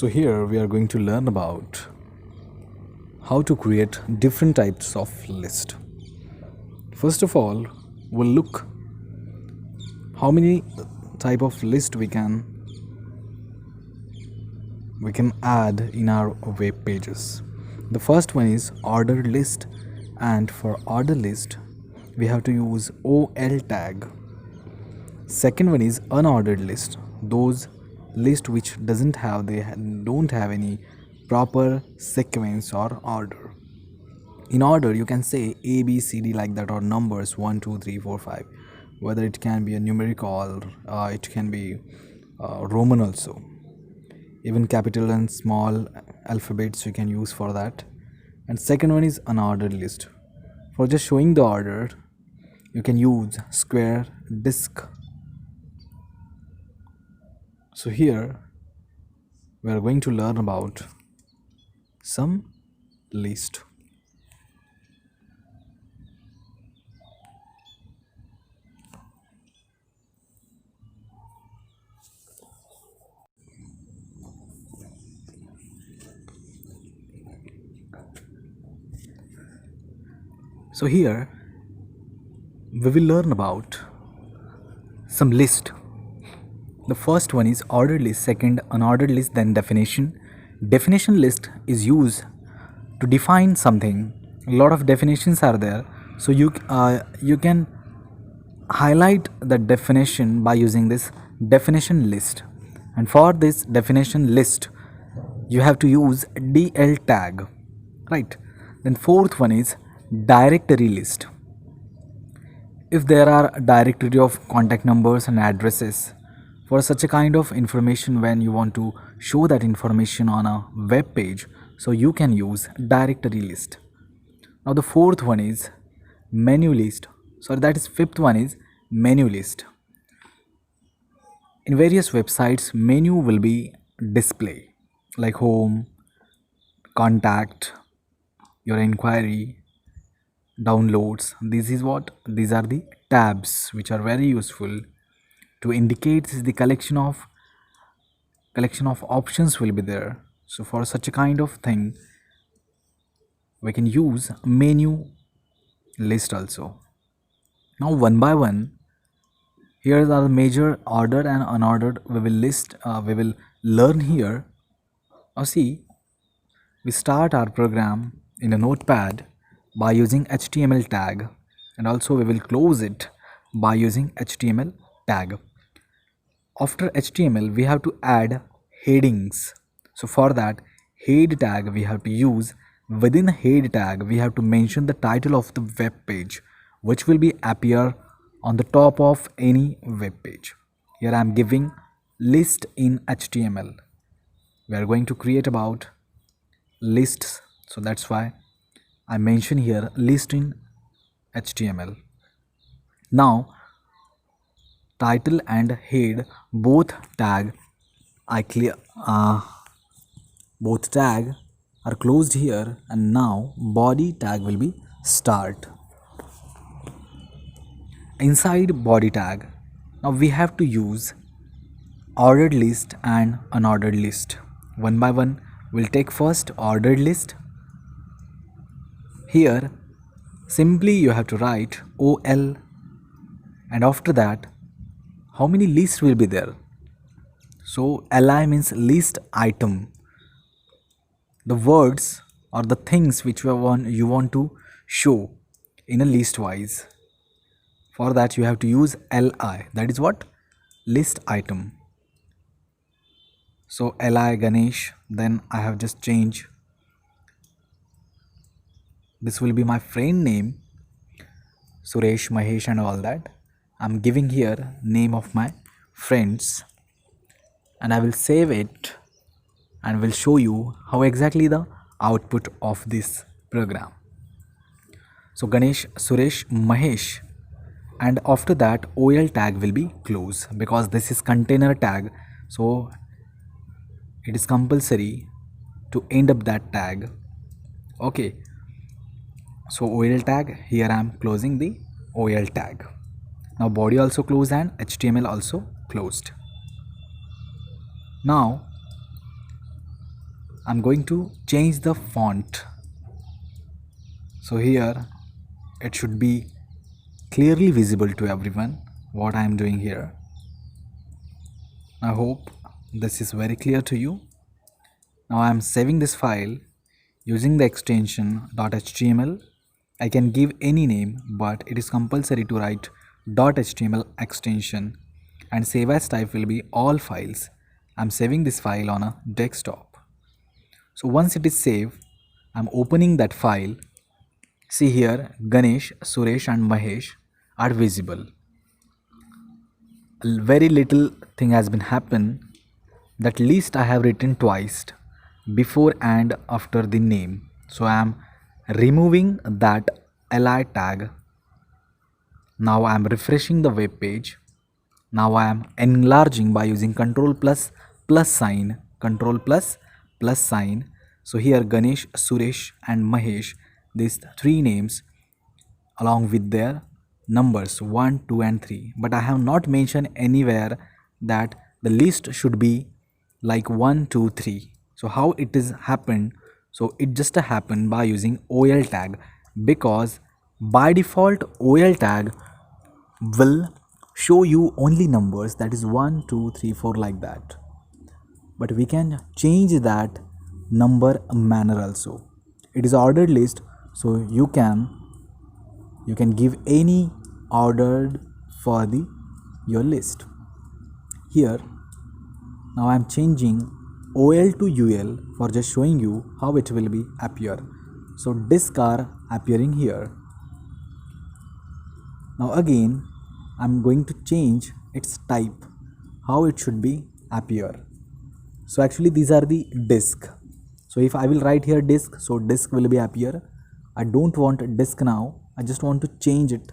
So here we are going to learn about how to create different types of list. First of all, we'll look how many type of list we can add in our web pages. The first one is ordered list, and for order list we have to use OL tag. Second one is unordered list, those list which don't have any proper sequence or order. In order you can say A B C D like that, or numbers 1 2 3 4 5, whether it can be a numeric or it can be Roman also. Even capital and small alphabets you can use for that. And second one is unordered list. For just showing the order you can use square disk. So here we are going to learn about some list. So here we will learn about some list. The first one is ordered list, second unordered list, then definition. Definition list is used to define something. A lot of definitions are there, so you can highlight the definition by using this definition list. And for this definition list you have to use DL tag, right? Then fourth one is directory list. If there are a directory of contact numbers and addresses, for such a kind of information, when you want to show that information on a web page, so you can use directory list. Now the fourth one is menu list. Sorry, that is fifth one is menu list. In various websites menu will be display, like home, contact, your inquiry, downloads. These are the tabs which are very useful to indicate the collection of options will be there. So for such a kind of thing we can use menu list also. Now one by one, here are the major ordered and unordered we will learn here. Now see, we start our program in a notepad by using HTML tag, and also we will close it by using HTML tag. After HTML we have to add headings. So for that head tag we have to use. Within head tag we have to mention the title of the web page, which will be appear on the top of any web page. Here I am giving list in HTML. We are going to create about lists, so that's why I mention here list in HTML. Now title and head both tag both tag are closed here, and now body tag will be start. Inside body tag now we have to use ordered list and unordered list. One by one we'll take first ordered list. Here simply you have to write OL, and after that how many lists will be there. So LI means list item, the words or the things which you want to show in a list wise. For that you have to use LI, that is what, list item. So LI Ganesh, then I have just changed, this will be my friend name Suresh, Mahesh and all that. I'm giving here name of my friends, and I will save it and will show you how exactly the output of this program. So Ganesh, Suresh, Mahesh, and after that OL tag will be close, because this is container tag, so it is compulsory to end up that tag. Okay, so OL tag, here I am closing the OL tag. Now body also closed and HTML also closed. Now I'm going to change the font. So here it should be clearly visible to everyone what I am doing here. I hope this is very clear to you. Now I am saving this file using the extension .html. I can give any name, but it is compulsory to write .html extension, and save as type will be all files. I'm saving this file on a desktop. So once it is saved, I'm opening that file. See here, Ganesh, Suresh and Mahesh are visible. Very little thing has been happened. That list I have written twice, before and after the name. So I am removing that li tag. Now I am refreshing the web page. Now I am enlarging by using control plus plus sign, control plus plus sign. So here Ganesh, Suresh and Mahesh, these three names along with their numbers 1, 2 and 3, but I have not mentioned anywhere that the list should be like 1, 2, 3. So how it is happened? So it just happened by using OL tag, because by default OL tag will show you only numbers, that is 1, 2, 3, 4 like that. But we can change that number manner also. It is ordered list, so you can give any ordered for the your list. Here now I am changing OL to UL for just showing you how it will be appear. So disk are appearing here. Now again I'm going to change its type, how it should be appear. So actually these are the disk. So if I will write here disk, so disk will be appear. I don't want disk now, I just want to change it,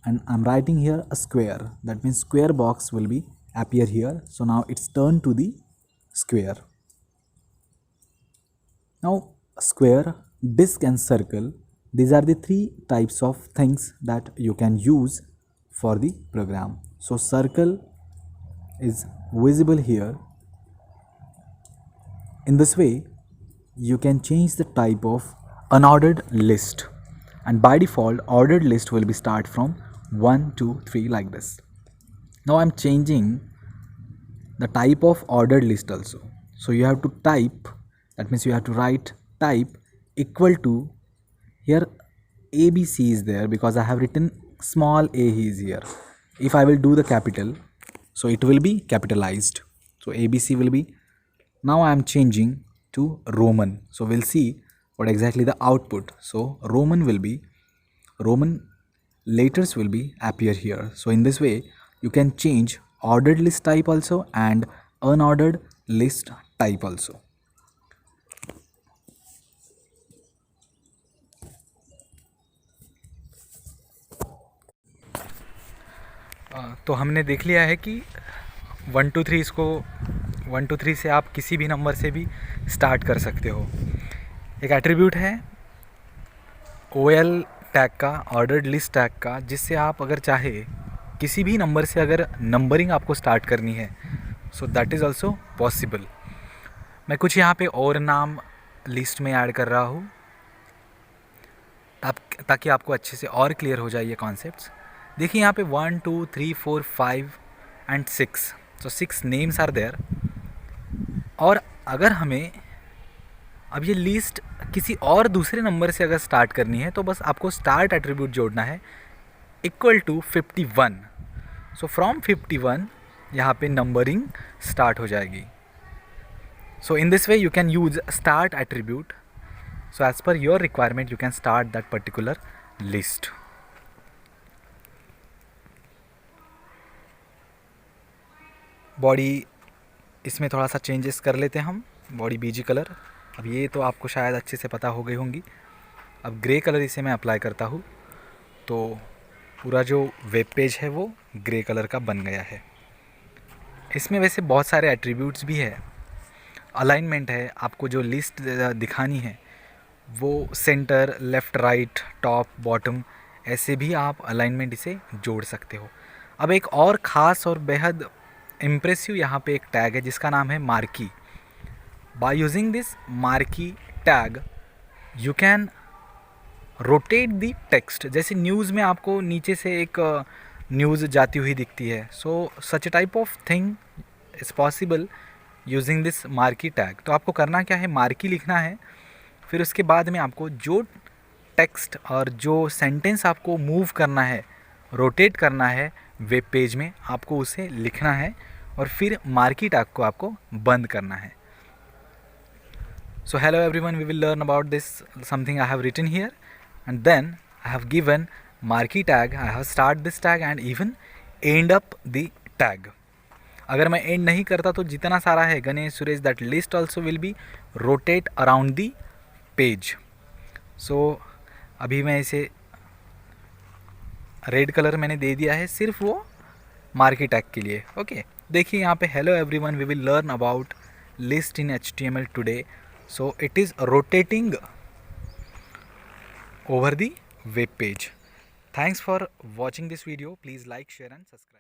and I'm writing here a square. That means square box will be appear here. So now it's turned to the square. Now square, disk and circle, these are the three types of things that you can use for the program. So circle is visible here. In this way you can change the type of unordered list, and by default ordered list will be start from 1, 2, 3 like this. Now I'm changing the type of ordered list also. So you have to type, that means you have to write type equal to, here ABC is there because I have written small a is here. If I will do the capital, so it will be capitalized. So ABC will be, now I am changing to Roman. So we'll see what exactly the output. So Roman will be, Roman letters will be appear here. So in this way you can change ordered list type also and unordered list type also. तो हमने देख लिया है कि 1 2 3 इसको 1 2 3 से आप किसी भी नंबर से भी स्टार्ट कर सकते हो. एक एट्रीब्यूट है OL टैग का, ऑर्डर्ड लिस्ट टैग का, जिससे आप अगर चाहे किसी भी नंबर से अगर नंबरिंग आपको स्टार्ट करनी है, so that is also possible. मैं कुछ यहाँ पे और नाम लिस्ट में ऐड कर रहा हूँ ताकि आपको अच्छे से और क्लियर हो जाए ये कॉन्सेप्ट्स. देखिए यहाँ पे 1 2 3 4 5 and 6, so 6 names are there. और अगर हमें अब ये लिस्ट किसी और दूसरे नंबर से अगर स्टार्ट करनी है तो बस आपको स्टार्ट एट्रीब्यूट जोड़ना है इक्वल टू 51. सो फ्रॉम 51 यहाँ पे नंबरिंग स्टार्ट हो जाएगी. So in this way you can use start attribute. So as per your requirement you can start that particular list. Body इसमें थोड़ा सा चेंजेस कर लेते हैं हम. बॉडी बीजी कलर, अब ये तो आपको शायद अच्छे से पता हो गई होंगी. अब ग्रे कलर इसे मैं अप्लाई करता हूँ तो पूरा जो वेब पेज है वो ग्रे कलर का बन गया है. इसमें वैसे बहुत सारे एट्रीब्यूट्स भी है. अलाइनमेंट है, आपको जो लिस्ट दिखानी है वो centre, left, right, top, bottom, ऐसे भी आप अलाइनमेंट इसे जोड़ सकते हो. अब एक और ख़ास और बेहद इम्प्रेसिव यहाँ पे एक टैग है जिसका नाम है marquee. By using this marquee tag, you can rotate the text. जैसे न्यूज़ में आपको नीचे से एक न्यूज़ जाती हुई दिखती है, so such type of thing is possible using this marquee tag. तो आपको करना क्या है, मार्की लिखना है, फिर उसके बाद में आपको जो टेक्स्ट और जो सेंटेंस आपको मूव करना है, रोटेट करना है वेब पेज में, आपको उसे लिखना है और फिर मार्की टैग को आपको बंद करना है. So hello everyone, we will learn about this something I have written here, and then I have given marquee tag. I have start this tag and even end up the tag. अगर मैं end नहीं करता तो जितना सारा है Ganesh Suresh, that list also will be rotate around the page. So अभी मैं इसे रेड कलर मैंने दे दिया है सिर्फ वो मार्की टैग के लिए. ओके, देखिए यहाँ पे hello everyone, we will learn about list in HTML today. So it is rotating over the web page. Thanks for watching this video. Please like, share and subscribe.